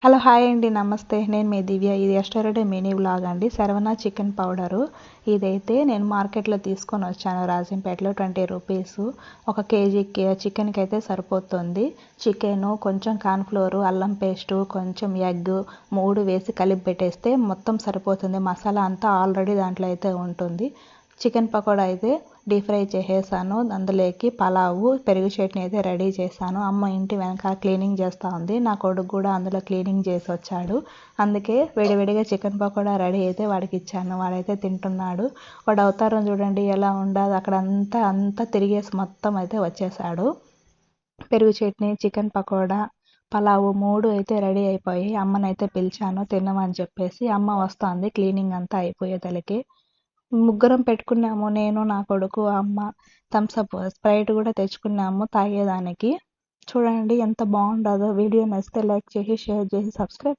hello hi అండి నమస్తే నేను మీ దివ్య ఇది ఎస్టర్డే మినీ వ్లాగ్ అండి శరవణ చికెన్ పౌడరు ఇదైతే నేను మార్కెట్లో తీసుకొని వచ్చాను రాజంపేటలో 20 రూపీస్ ఒక కేజీకి చికెన్కి అయితే సరిపోతుంది చికెను కొంచెం కార్న్ఫ్లోరు అల్లం పేస్టు కొంచెం ఎగ్ 3 వేసి కలిపి పెట్టేస్తే మొత్తం సరిపోతుంది మసాలా అంతా ఆల్రెడీ దాంట్లో అయితే ఉంటుంది చికెన్ పకోడా అయితే డీప్ ఫ్రై చేసేసాను అందులోకి పలావు పెరుగు చట్నీ అయితే రెడీ చేశాను అమ్మ ఇంటి వెనక క్లీనింగ్ చేస్తూ ఉంది నా కొడుకు కూడా అందులో క్లీనింగ్ చేసి వచ్చాడు అందుకే వేడివేడిగా చికెన్ పకోడా రెడీ అయితే వాడికి ఇచ్చాను వాడైతే తింటున్నాడు వాడు అవతారం చూడండి ఎలా ఉండదు అక్కడ అంతా తిరిగేసి మొత్తం అయితే వచ్చేసాడు పెరుగు చట్నీ చికెన్ పకోడా పలావు 3 అయితే రెడీ అయిపోయి అమ్మనైతే పిలిచాను తినమని చెప్పేసి అమ్మ వస్తుంది క్లీనింగ్ అంతా అయిపోయేదలకి ముగ్గురం పెట్టుకున్నాము నేను నా కొడుకు అమ్మ థమ్స్అప్ స్ప్రైట్ కూడా తెచ్చుకున్నాము తాగేదానికి చూడండి ఎంత బాగుంటుందో వీడియో నచ్చితే లైక్ చేసి షేర్ చేసి సబ్స్క్రైబ్